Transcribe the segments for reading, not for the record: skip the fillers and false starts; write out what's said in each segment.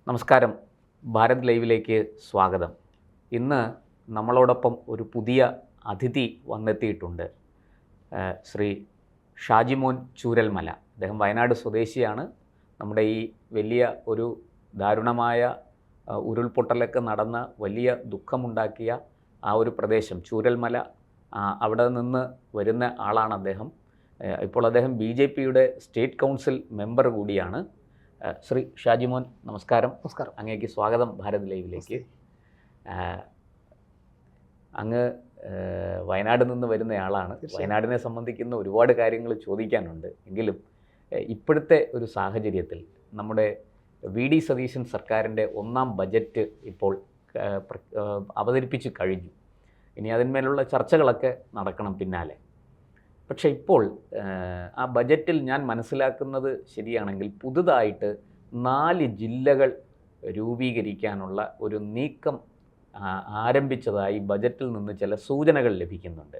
നമസ്കാരം, ഭാരത് ലൈവിലേക്ക് സ്വാഗതം. ഇന്ന് നമ്മളോടൊപ്പം ഒരു പുതിയ അതിഥി വന്നെത്തിയിട്ടുണ്ട്. ശ്രീ ഷാജിമോൻ ചൂരൽമല. അദ്ദേഹം വയനാട് സ്വദേശിയാണ്. നമ്മുടെ ഈ വലിയ ഒരു ദാരുണമായ ഉരുൾപൊട്ടലൊക്കെ നടന്ന വലിയ ദുഃഖമുണ്ടാക്കിയ ആ ഒരു പ്രദേശം ചൂരൽമല, അവിടെ നിന്ന് വരുന്ന ആളാണ് അദ്ദേഹം. ഇപ്പോൾ അദ്ദേഹം BJPയുടെ സ്റ്റേറ്റ് കൗൺസിൽ മെമ്പർ കൂടിയാണ്. ശ്രീ ഷാജിമോൻ, നമസ്കാരം. നമസ്കാരം. അങ്ങേക്ക് സ്വാഗതം ഭാരത് ലൈവിലേക്ക്. അങ്ങ് വയനാട് നിന്ന് വരുന്നയാളാണ്. വയനാടിനെ സംബന്ധിക്കുന്ന ഒരുപാട് കാര്യങ്ങൾ ചോദിക്കാനുണ്ട്. എങ്കിലും ഇപ്പോഴത്തെ ഒരു സാഹചര്യത്തിൽ നമ്മുടെ VD സതീശൻ സർക്കാരിൻ്റെ ഒന്നാം ബജറ്റ് ഇപ്പോൾ അവതരിപ്പിച്ച് കഴിഞ്ഞു. ഇനി അതിന്മേലുള്ള ചർച്ചകളൊക്കെ നടക്കണം പിന്നാലെ. പക്ഷേ ഇപ്പോൾ ആ ബജറ്റിൽ ഞാൻ മനസ്സിലാക്കുന്നത് ശരിയാണെങ്കിൽ പുതുതായിട്ട് 4 ജില്ലകൾ രൂപീകരിക്കാനുള്ള ഒരു നീക്കം ആരംഭിച്ചതായി ബജറ്റിൽ നിന്ന് ചില സൂചനകൾ ലഭിക്കുന്നുണ്ട്.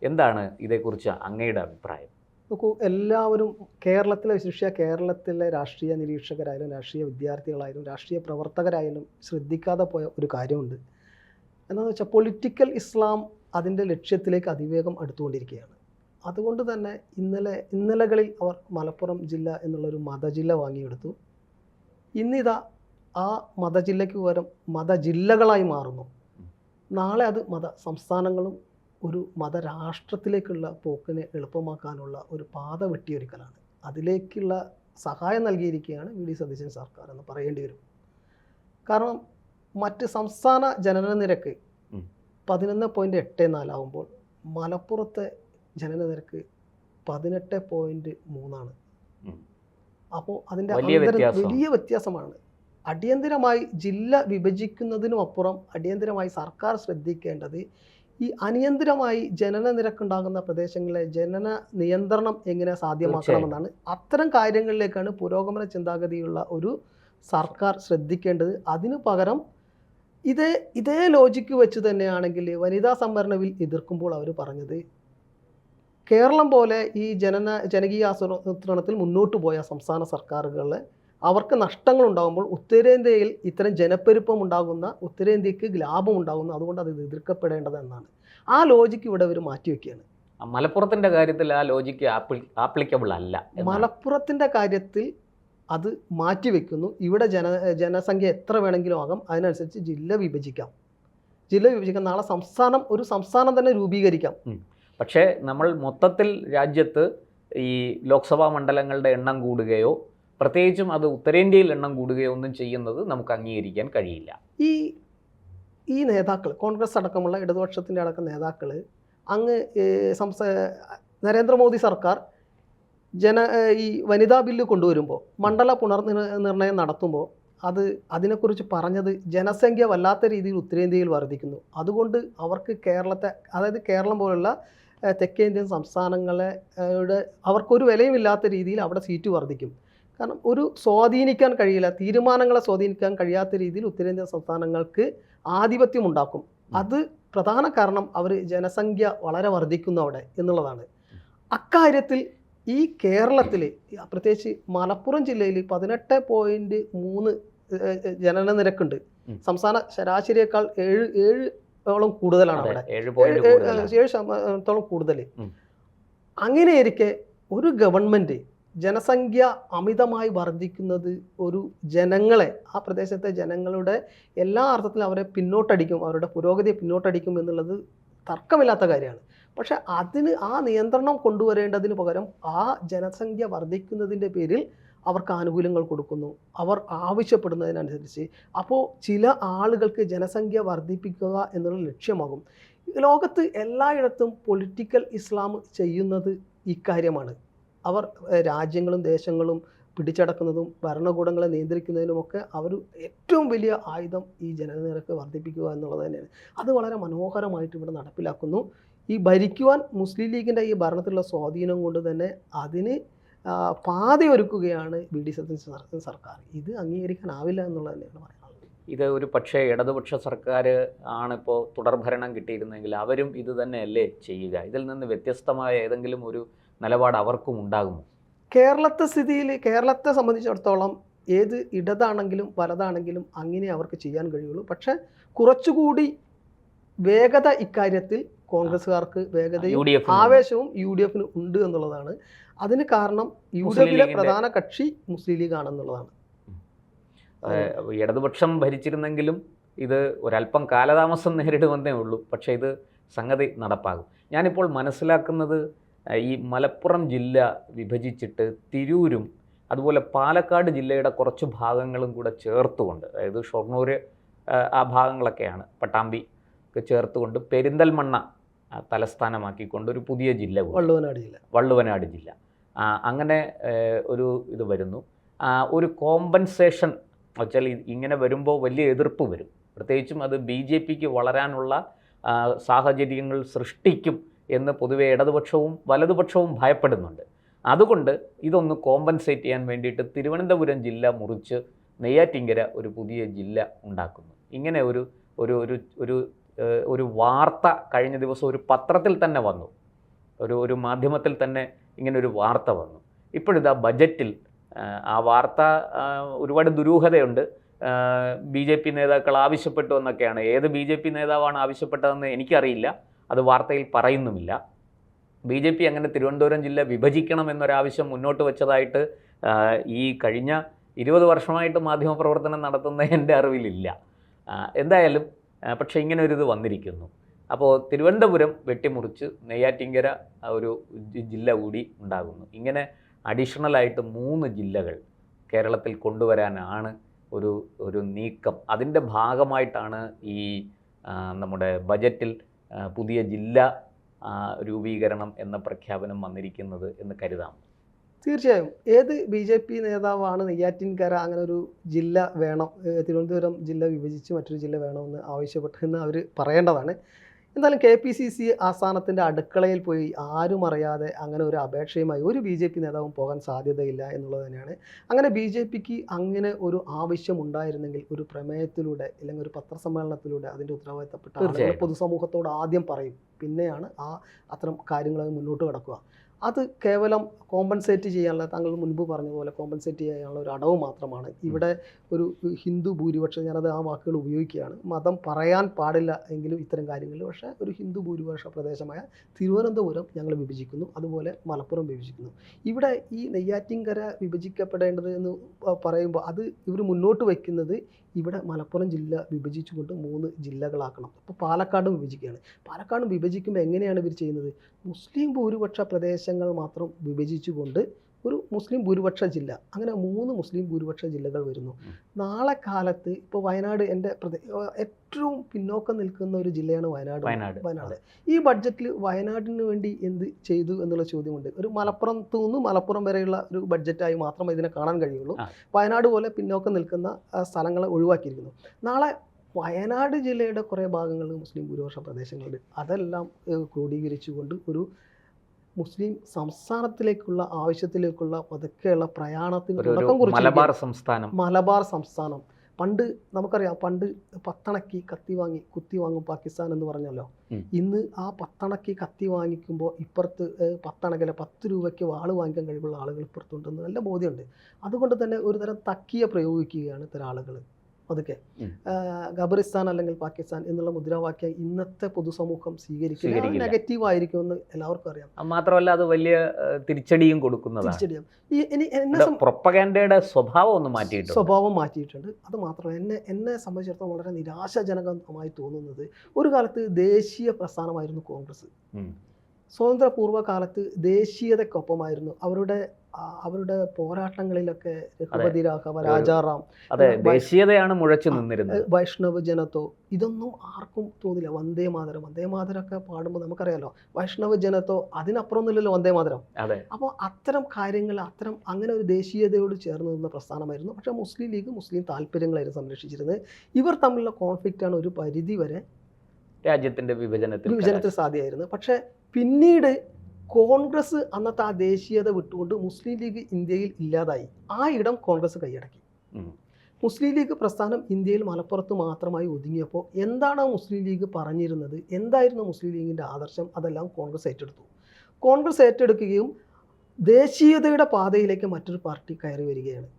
എന്താണ് ഇതേക്കുറിച്ച് അങ്ങയുടെ അഭിപ്രായം? നോക്കൂ, എല്ലാവരും കേരളത്തിലെ, വിശേഷിച്ച കേരളത്തിലെ രാഷ്ട്രീയ നിരീക്ഷകരായാലും രാഷ്ട്രീയ വിദ്യാർത്ഥികളായാലും രാഷ്ട്രീയ പ്രവർത്തകരായാലും ശ്രദ്ധിക്കാതെ പോയ ഒരു കാര്യമുണ്ട്. എന്താണെന്ന് വെച്ചാൽ പൊളിറ്റിക്കൽ ഇസ്ലാം അതിൻ്റെ ലക്ഷ്യത്തിലേക്ക് അതിവേഗം അടുത്തുകൊണ്ടിരിക്കുകയാണ്. അതുകൊണ്ട് തന്നെ ഇന്നലകളിൽ അവർ മലപ്പുറം ജില്ല എന്നുള്ളൊരു മതജില്ല വാങ്ങിയെടുത്തു. ഇന്നിതാ ആ മതജില്ലയ്ക്ക് പകരം മതജില്ലകളായി മാറുന്നു. നാളെ അത് സംസ്ഥാനങ്ങളും ഒരു മതരാഷ്ട്രത്തിലേക്കുള്ള പോക്കിനെ എളുപ്പമാക്കാനുള്ള ഒരു പാത വെട്ടിയൊരുക്കലാണ്. അതിലേക്കുള്ള സഹായം നൽകിയിരിക്കുകയാണ് VD സതീശൻ സർക്കാർ എന്ന് പറയേണ്ടി വരും. കാരണം മറ്റ് സംസ്ഥാന ജനന നിരക്ക് 11.84 ആകുമ്പോൾ മലപ്പുറത്തെ ജനന നിരക്ക് 18.3 അപ്പോൾ അതിൻ്റെ വലിയ വ്യത്യാസമാണ്. അടിയന്തിരമായി ജില്ല വിഭജിക്കുന്നതിനും അപ്പുറം അടിയന്തിരമായി സർക്കാർ ശ്രദ്ധിക്കേണ്ടത് ഈ അനിയന്ത്രിതമായി ജനന നിരക്കുണ്ടാകുന്ന പ്രദേശങ്ങളിലെ ജനന നിയന്ത്രണം എങ്ങനെ സാധ്യമാക്കണമെന്നാണ്. അത്തരം കാര്യങ്ങളിലേക്കാണ് പുരോഗമന ചിന്താഗതിയുള്ള ഒരു സർക്കാർ ശ്രദ്ധിക്കേണ്ടത്. അതിനു പകരം ഇതേ ലോജിക്ക് വെച്ച് തന്നെയാണെങ്കിൽ വനിതാ സംവരണ ബിൽ എതിർക്കുമ്പോൾ അവർ പറഞ്ഞത് കേരളം പോലെ ഈ ജനകീയ ആസൂത്രണത്തിൽ മുന്നോട്ട് പോയ സംസ്ഥാന സർക്കാരുകളെ അവർക്ക് നഷ്ടങ്ങൾ ഉണ്ടാകുമ്പോൾ ഉത്തരേന്ത്യയിൽ ഇത്തരം ജനപ്പെരുപ്പം ഉണ്ടാകുന്ന, ഉത്തരേന്ത്യക്ക് ലാഭം ഉണ്ടാകുന്നു, അതുകൊണ്ട് അത് എതിർക്കപ്പെടേണ്ടത് എന്നാണ്. ആ ലോജിക്ക് ഇവിടെ അവർ മാറ്റിവെക്കുകയാണ്. മലപ്പുറത്തിൻ്റെ കാര്യത്തിൽ ആ ലോജിക്ക് ആപ്ലിക്കബിൾ അല്ല. മലപ്പുറത്തിൻ്റെ കാര്യത്തിൽ അത് മാറ്റിവെക്കുന്നു. ഇവിടെ ജനസംഖ്യ എത്ര വേണമെങ്കിലും ആകാം, അതിനനുസരിച്ച് ജില്ല വിഭജിക്കാം. നാളെ ഒരു സംസ്ഥാനം തന്നെ രൂപീകരിക്കാം. പക്ഷേ നമ്മൾ മൊത്തത്തിൽ രാജ്യത്ത് ഈ ലോക്സഭാ മണ്ഡലങ്ങളുടെ എണ്ണം കൂടുകയോ പ്രത്യേകിച്ചും അത് ഉത്തരേന്ത്യയിൽ എണ്ണം കൂടുകയോ ഒന്നും ചെയ്യുന്നത് നമുക്ക് അംഗീകരിക്കാൻ കഴിയില്ല. ഈ നേതാക്കൾ, കോൺഗ്രസ് അടക്കമുള്ള ഇടതുപക്ഷത്തിൻ്റെ അടക്കം നേതാക്കൾ അങ്ങ് നരേന്ദ്രമോദി സർക്കാർ ഈ വനിതാ ബില്ല് കൊണ്ടുവരുമ്പോൾ, മണ്ഡല പുനർനിർണയം നടത്തുമ്പോൾ അതിനെക്കുറിച്ച് പറഞ്ഞത് ജനസംഖ്യ വല്ലാത്ത രീതിയിൽ ഉത്തരേന്ത്യയിൽ വർദ്ധിക്കുന്നു, അതുകൊണ്ട് അവർക്ക് കേരളം പോലുള്ള തെക്കേന്ത്യൻ സംസ്ഥാനങ്ങളെ അവർക്കൊരു വിലയുമില്ലാത്ത രീതിയിൽ അവിടെ സീറ്റ് വർദ്ധിക്കും. കാരണം സ്വാധീനിക്കാൻ കഴിയില്ല, തീരുമാനങ്ങളെ സ്വാധീനിക്കാൻ കഴിയാത്ത രീതിയിൽ ഉത്തരേന്ത്യൻ സംസ്ഥാനങ്ങൾക്ക് ആധിപത്യം ഉണ്ടാക്കും. അത് പ്രധാന കാരണം അവർ ജനസംഖ്യ വളരെ വർദ്ധിക്കുന്നു അവിടെ എന്നുള്ളതാണ്. അക്കാര്യത്തിൽ ഈ കേരളത്തിൽ പ്രത്യേകിച്ച് മലപ്പുറം ജില്ലയിൽ 18.3 ജനന നിരക്കുണ്ട്. സംസ്ഥാന ശരാശരിയേക്കാൾ 7 കൂടുതലാണ് അവിടെ, 7% കൂടുതൽ. അങ്ങനെയിരിക്കെ ഒരു ഗവൺമെൻറ് ജനസംഖ്യ അമിതമായി വർദ്ധിക്കുന്നത് ജനങ്ങളെ, ആ പ്രദേശത്തെ ജനങ്ങളുടെ എല്ലാ അർത്ഥത്തിലും അവരെ പിന്നോട്ടടിക്കും, അവരുടെ പുരോഗതിയെ പിന്നോട്ടടിക്കും എന്നുള്ളത് തർക്കമില്ലാത്ത കാര്യമാണ്. പക്ഷെ ആ നിയന്ത്രണം കൊണ്ടുവരേണ്ടതിന് പകരം ആ ജനസംഖ്യ വർദ്ധിക്കുന്നതിൻ്റെ പേരിൽ അവർക്ക് ആനുകൂല്യങ്ങൾ കൊടുക്കുന്നു, അവർ ആവശ്യപ്പെടുന്നതിനനുസരിച്ച്. അപ്പോൾ ചില ആളുകൾക്ക് ജനസംഖ്യ വർദ്ധിപ്പിക്കുക എന്നുള്ള ലക്ഷ്യമാകും. ലോകത്ത് എല്ലായിടത്തും പൊളിറ്റിക്കൽ ഇസ്ലാം ചെയ്യുന്നത് ഇക്കാര്യമാണ്. അവർ രാജ്യങ്ങളും ദേശങ്ങളും പിടിച്ചടക്കുന്നതും ഭരണകൂടങ്ങളെ നിയന്ത്രിക്കുന്നതിനുമൊക്കെ ഏറ്റവും വലിയ ആയുധം ഈ ജനനിരക്ക് വർദ്ധിപ്പിക്കുക എന്നുള്ളത് തന്നെയാണ്. അത് വളരെ മനോഹരമായിട്ട് ഇവിടെ നടപ്പിലാക്കുന്നു. ഈ ഭരിക്കുവാൻ മുസ്ലിം ലീഗിൻ്റെ ഈ ഭരണത്തിലുള്ള സ്വാധീനം കൊണ്ട് തന്നെ അതിന് പാതയൊരുക്കുകയാണ് VD സതീശൻ സർക്കാർ. ഇത് അംഗീകരിക്കാനാവില്ല എന്നുള്ളത് തന്നെയാണ് പറയാനുള്ളത്. ഇത് ഒരു പക്ഷേ ഇടതുപക്ഷ സർക്കാർ ആണിപ്പോൾ തുടർഭരണം കിട്ടിയിരുന്നെങ്കിൽ അവരും ഇത് തന്നെയല്ലേ ചെയ്യുക? ഇതിൽ നിന്ന് വ്യത്യസ്തമായ ഏതെങ്കിലും ഒരു നിലപാട് അവർക്കും ഉണ്ടാകുമോ? കേരളത്തെ സംബന്ധിച്ചിടത്തോളം ഏത് ഇടതാണെങ്കിലും വലതാണെങ്കിലും അങ്ങനെ അവർക്ക് ചെയ്യാൻ കഴിയുള്ളൂ. പക്ഷേ കുറച്ചുകൂടി വേഗത ഇക്കാര്യത്തിൽ കോൺഗ്രസ്സുകാർക്ക് വേഗതയും ആവേശവും UDF ഉണ്ട് എന്നുള്ളതാണ്. അതിന് കാരണം UDFിലെ പ്രധാന കക്ഷി മുസ്ലിം ലീഗ് ആണെന്നുള്ളതാണ്. ഇടതുപക്ഷം ഭരിച്ചിരുന്നെങ്കിലും ഇത് ഒരല്പം കാലതാമസം നേരിടുമെന്നേ ഉള്ളൂ. പക്ഷേ ഇത് സംഗതി നടപ്പാകും. ഞാനിപ്പോൾ മനസ്സിലാക്കുന്നത് ഈ മലപ്പുറം ജില്ല വിഭജിച്ചിട്ട് തിരൂരും അതുപോലെ പാലക്കാട് ജില്ലയുടെ കുറച്ച് ഭാഗങ്ങളും കൂടെ ചേർത്തുകൊണ്ട്, അതായത് ഷൊർണൂർ ആ ഭാഗങ്ങളൊക്കെയാണ്, പട്ടാമ്പി ഒക്കെ ചേർത്തുകൊണ്ട് പെരിന്തൽമണ്ണ തലസ്ഥാനമാക്കിക്കൊണ്ട് ഒരു പുതിയ ജില്ല, വള്ളുവനാട് ജില്ല, അങ്ങനെ ഒരു ഇത് വരുന്നു. ഒരു കോമ്പൻസേഷൻ വെച്ചാൽ ഇങ്ങനെ വരുമ്പോൾ വലിയ എതിർപ്പ് വരും. പ്രത്യേകിച്ചും അത് BJPക്ക് വളരാനുള്ള സാഹചര്യങ്ങൾ സൃഷ്ടിക്കും എന്ന് പൊതുവെ ഇടതുപക്ഷവും വലതുപക്ഷവും ഭയപ്പെടുന്നുണ്ട്. അതുകൊണ്ട് ഇതൊന്ന് കോമ്പൻസേറ്റ് ചെയ്യാൻ വേണ്ടിയിട്ട് തിരുവനന്തപുരം ജില്ല മുറിച്ച് നെയ്യാറ്റിൻകര ഒരു പുതിയ ജില്ല ഉണ്ടാക്കുന്നു. ഇങ്ങനെ ഒരു വാർത്ത കഴിഞ്ഞ ദിവസം ഒരു പത്രത്തിൽ തന്നെ വന്നു, ഒരു മാധ്യമത്തിൽ തന്നെ ഇങ്ങനൊരു വാർത്ത വന്നു. ഇപ്പോഴിതാ ബജറ്റിൽ ആ വാർത്ത ഒരുപാട് ദുരൂഹതയുണ്ട്. BJP നേതാക്കൾ ആവശ്യപ്പെട്ടു എന്നൊക്കെയാണ്. ഏത് BJP നേതാവാണ് ആവശ്യപ്പെട്ടതെന്ന് എനിക്കറിയില്ല, അത് വാർത്തയിൽ പറയുന്നുമില്ല. BJP അങ്ങനെ തിരുവനന്തപുരം ജില്ല വിഭജിക്കണം എന്നൊരാവശ്യം മുന്നോട്ട് വെച്ചതായിട്ട് ഈ കഴിഞ്ഞ 20 വർഷമായിട്ട് മാധ്യമപ്രവർത്തനം നടത്തുന്ന എൻ്റെ അറിവിലില്ല. എന്തായാലും പക്ഷേ ഇങ്ങനെ ഒരു ഇത് വന്നിരിക്കുന്നു. അപ്പോൾ തിരുവനന്തപുരം വെട്ടിമുറിച്ച് നെയ്യാറ്റിൻകര ഒരു ജില്ല കൂടി ഉണ്ടാകുന്നു. ഇങ്ങനെ അഡീഷണലായിട്ട് 3 ജില്ലകൾ കേരളത്തിൽ കൊണ്ടുവരാനാണ് ഒരു നീക്കം. അതിൻ്റെ ഭാഗമായിട്ടാണ് ഈ നമ്മുടെ ബജറ്റിൽ പുതിയ ജില്ല രൂപീകരണം എന്ന പ്രഖ്യാപനം വന്നിരിക്കുന്നത് എന്ന് കരുതാം. തീർച്ചയായും ഏത് BJP നേതാവാണ് നെയ്യാറ്റിൻകര അങ്ങനെ ഒരു ജില്ല വേണം, തിരുവനന്തപുരം ജില്ല വിഭജിച്ച് മറ്റൊരു ജില്ല വേണമെന്ന് ആവശ്യപ്പെട്ടതെന്ന് അവർ പറയേണ്ടതാണ്. എന്തായാലും KPCC ആസ്ഥാനത്തിൻ്റെ അടുക്കളയിൽ പോയി ആരും അറിയാതെ അങ്ങനെ ഒരു അപേക്ഷയുമായി ഒരു BJP നേതാവും പോകാൻ സാധ്യതയില്ല എന്നുള്ളത് തന്നെയാണ്. അങ്ങനെ BJPക്ക് അങ്ങനെ ഒരു ആവശ്യം ഉണ്ടായിരുന്നെങ്കിൽ ഒരു പ്രമേയത്തിലൂടെ അല്ലെങ്കിൽ ഒരു പത്രസമ്മേളനത്തിലൂടെ അതിൻ്റെ ഉത്തരവാദിത്തപ്പെട്ട ആളുകൾ പൊതുസമൂഹത്തോട് ആദ്യം പറയും, പിന്നെയാണ് അത്തരം കാര്യങ്ങൾ മുന്നോട്ട് കടക്കുക. അത് കേവലം കോമ്പൻസേറ്റ് ചെയ്യാനുള്ള, താങ്കൾ മുൻപ് പറഞ്ഞതുപോലെ കോമ്പൻസേറ്റ് ചെയ്യാനുള്ള ഒരു അടവ് മാത്രമാണ്. ഇവിടെ ഒരു ഹിന്ദു ഭൂരിപക്ഷം, ഞാനത് ആ വാക്കുകൾ ഉപയോഗിക്കുകയാണ്, മതം പറയാൻ പാടില്ല എങ്കിലും ഇത്തരം കാര്യങ്ങളിൽ, പക്ഷേ ഒരു ഹിന്ദു ഭൂരിപക്ഷ പ്രദേശമായ തിരുവനന്തപുരം ഞങ്ങൾ വിഭജിക്കുന്നു, അതുപോലെ മലപ്പുറം വിഭജിക്കുന്നു. ഇവിടെ ഈ നെയ്യാറ്റിൻകര വിഭജിക്കപ്പെടേണ്ടത് എന്ന് പറയുമ്പോൾ അത് ഇവർ മുന്നോട്ട് വയ്ക്കുന്നത് ഇവിടെ മലപ്പുറം ജില്ല വിഭജിച്ചുകൊണ്ട് 3 ജില്ലകളാക്കണം. അപ്പോൾ പാലക്കാടും വിഭജിക്കുകയാണ്. പാലക്കാടും വിഭജിക്കുമ്പോൾ എങ്ങനെയാണ് ഇവർ ചെയ്യുന്നത്? മുസ്ലിം ഭൂരിപക്ഷ പ്രദേശങ്ങൾ മാത്രം വിഭജിച്ചുകൊണ്ട് ഒരു മുസ്ലിം ഭൂരിപക്ഷ ജില്ല, അങ്ങനെ 3 മുസ്ലിം ഭൂരിപക്ഷ ജില്ലകൾ വരുന്നു. നാളെ കാലത്ത് ഇപ്പോൾ വയനാട് ഏറ്റവും പിന്നോക്കം നിൽക്കുന്ന ഒരു ജില്ലയാണ് വയനാട്. ഈ ബഡ്ജറ്റിൽ വയനാടിന് വേണ്ടി എന്ത് ചെയ്തു എന്നുള്ള ചോദ്യമുണ്ട്. ഒരു മലപ്പുറത്തു നിന്ന് മലപ്പുറം വരെയുള്ള ഒരു ബഡ്ജറ്റായി മാത്രമേ ഇതിനെ കാണാൻ കഴിയുള്ളൂ. വയനാട് പോലെ പിന്നോക്കം നിൽക്കുന്ന സ്ഥലങ്ങളെ ഒഴിവാക്കിയിരിക്കുന്നു. നാളെ വയനാട് ജില്ലയുടെ കുറേ ഭാഗങ്ങളിൽ മുസ്ലിം ഭൂരിപക്ഷ പ്രദേശങ്ങളുണ്ട്. അതെല്ലാം ക്രോഡീകരിച്ചുകൊണ്ട് ഒരു മുസ്ലിം സംസ്ഥാനത്തിലേക്കുള്ള ആവശ്യത്തിലേക്കുള്ള പതുക്കെയുള്ള പ്രയാണത്തിന് തുടക്കം കുറിച്ച് മലബാർ സംസ്ഥാനം. പണ്ട് നമുക്കറിയാം, പണ്ട് പത്തണക്കി കത്തി വാങ്ങി കുത്തി വാങ്ങും പാകിസ്ഥാൻ എന്ന് പറഞ്ഞല്ലോ. ഇന്ന് ആ പത്തണക്കി കത്തി വാങ്ങിക്കുമ്പോൾ ഇപ്പുറത്ത് 10 രൂപയ്ക്ക് വാള് വാങ്ങിക്കാൻ കഴിവുള്ള ആളുകൾ ഇപ്പുറത്തുണ്ടെന്ന് നല്ല ബോധ്യമുണ്ട്. അതുകൊണ്ട് തന്നെ ഒരു തരം തക്കിയ പ്രയോഗിക്കുകയാണ് ഇത്തരം ആളുകൾ. അതൊക്കെ ഖബറിസ്ഥാൻ അല്ലെങ്കിൽ പാകിസ്ഥാൻ എന്നുള്ള മുദ്രാവാക്യം ഇന്നത്തെ പൊതുസമൂഹം സ്വീകരിക്കുക നെഗറ്റീവ് ആയിരിക്കുമെന്ന് എല്ലാവർക്കും അറിയാം. മാത്രമല്ല അത് വലിയ തിരിച്ചടിയും കൊടുക്കുന്നതാണ്. പ്രൊപ്പഗാൻഡയുടെ സ്വഭാവം മാറ്റിയിട്ടുണ്ട്. അത് മാത്രമല്ല, എന്നെ സംബന്ധിച്ചിടത്തോളം വളരെ നിരാശാജനകമായി തോന്നുന്നത്, ഒരു കാലത്ത് ദേശീയ പ്രസ്ഥാനമായിരുന്നു കോൺഗ്രസ്. സ്വാതന്ത്ര്യ പൂർവ്വകാലത്ത് ദേശീയതയ്ക്കൊപ്പമായിരുന്നു അവരുടെ പോരാട്ടങ്ങളിലൊക്കെ. രഘുപതി രാഘവ, രാജാറാം, ദേശീയതയാണ് മുഴച്ചു നിന്നിരുന്നത്. വൈഷ്ണവ് ജനതോ, ഇതൊന്നും ആർക്കും തോന്നില്ല. വന്ദേ മാതരമൊക്കെ പാടുമ്പോൾ നമുക്കറിയാലോ, വൈഷ്ണവ് ജനതോ അതിനപ്പുറമൊന്നുമില്ലല്ലോ വന്ദേ മാതരം. അപ്പോൾ അത്തരം കാര്യങ്ങൾ അങ്ങനെ ഒരു ദേശീയതയോട് ചേർന്ന് നിന്ന പ്രസ്ഥാനമായിരുന്നു. പക്ഷേ മുസ്ലിം ലീഗ് മുസ്ലിം താല്പര്യങ്ങളായിരുന്നു സംരക്ഷിച്ചിരുന്നത്. ഇവർ തമ്മിലുള്ള കോൺഫ്ലിക്റ്റാണ് ഒരു പരിധി വരെ രാജ്യത്തിൻ്റെ വിഭജനത്തിൽ സാധ്യമായിരുന്നു. പക്ഷേ പിന്നീട് കോൺഗ്രസ് അന്നത്തെ ആ ദേശീയത വിട്ടുകൊണ്ട് മുസ്ലിം ലീഗ് ഇന്ത്യയിൽ ഇല്ലാതായി. ആ ഇടം കോൺഗ്രസ് കൈയടക്കി. മുസ്ലിം ലീഗ് പ്രസ്ഥാനം ഇന്ത്യയിൽ മലപ്പുറത്ത് മാത്രമായി ഒതുങ്ങിയപ്പോൾ എന്താണ് മുസ്ലിം ലീഗ് പറഞ്ഞിരുന്നത്, എന്തായിരുന്നു മുസ്ലിം ലീഗിൻ്റെ ആദർശം, അതെല്ലാം കോൺഗ്രസ് ഏറ്റെടുത്തു. കോൺഗ്രസ് ഏറ്റെടുക്കുകയും ദേശീയതയുടെ പാതയിലേക്ക് മറ്റൊരു പാർട്ടി കയറി വരികയാണ്.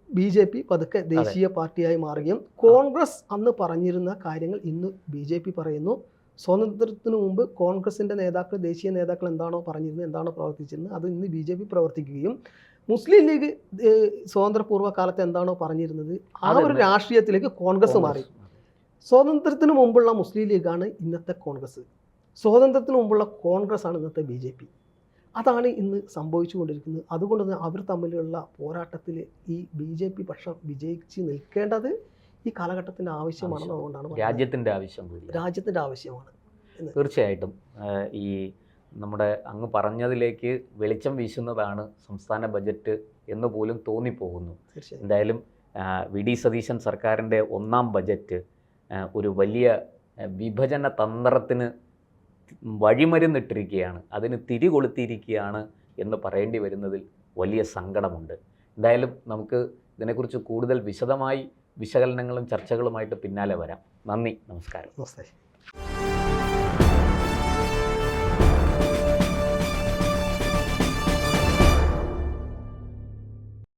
BJP പതുക്കെ ദേശീയ പാർട്ടിയായി മാറുകയും കോൺഗ്രസ് അന്ന് പറഞ്ഞിരുന്ന കാര്യങ്ങൾ ഇന്ന് BJP പറയുന്നു. സ്വാതന്ത്ര്യത്തിന് മുമ്പ് കോൺഗ്രസിൻ്റെ നേതാക്കൾ, ദേശീയ നേതാക്കൾ എന്താണോ പറഞ്ഞിരുന്നത്, എന്താണോ പ്രവർത്തിച്ചിരുന്നത്, അത് ഇന്ന് BJP പ്രവർത്തിക്കുകയും മുസ്ലിം ലീഗ് സ്വാതന്ത്ര്യപൂർവ്വ കാലത്ത് എന്താണോ പറഞ്ഞിരുന്നത് ആ ഒരു രാഷ്ട്രീയത്തിലേക്ക് കോൺഗ്രസ് മാറി. സ്വാതന്ത്ര്യത്തിന് മുമ്പുള്ള മുസ്ലിം ലീഗാണ് ഇന്നത്തെ കോൺഗ്രസ്, സ്വാതന്ത്ര്യത്തിന് മുമ്പുള്ള കോൺഗ്രസ് ആണ് ഇന്നത്തെ BJP. അതാണ് ഇന്ന് സംഭവിച്ചുകൊണ്ടിരിക്കുന്നത്. അതുകൊണ്ട് തന്നെ അവർ തമ്മിലുള്ള പോരാട്ടത്തിൽ ഈ BJP പക്ഷം വിജയിച്ച് നിൽക്കേണ്ടത് ഈ കാലഘട്ടത്തിൻ്റെ ആവശ്യമാണെന്ന് അതുകൊണ്ടാണ് രാജ്യത്തിൻ്റെ ആവശ്യം, രാജ്യത്തിൻ്റെ ആവശ്യമാണ്. തീർച്ചയായിട്ടും ഈ നമ്മുടെ അങ്ങ് പറഞ്ഞതിലേക്ക് വെളിച്ചം വീശുന്നതാണ് സംസ്ഥാന ബജറ്റ് എന്ന് പോലും തോന്നിപ്പോകുന്നു. എന്തായാലും VD സതീശൻ സർക്കാരിൻ്റെ ഒന്നാം ബജറ്റ് ഒരു വലിയ വിഭജന തന്ത്രത്തിന് വഴിമരുന്നിട്ടിരിക്കുകയാണ്, അതിന് തിരികൊളുത്തിയിരിക്കുകയാണ് എന്ന് പറയേണ്ടി വരുന്നതിൽ വലിയ സങ്കടമുണ്ട്. എന്തായാലും നമുക്ക് ഇതിനെക്കുറിച്ച് കൂടുതൽ വിശദമായി വിശകലനങ്ങളും ചർച്ചകളുമായിട്ട് പിന്നാലെ വരാം. നന്ദി, നമസ്കാരം. നമസ്തേ.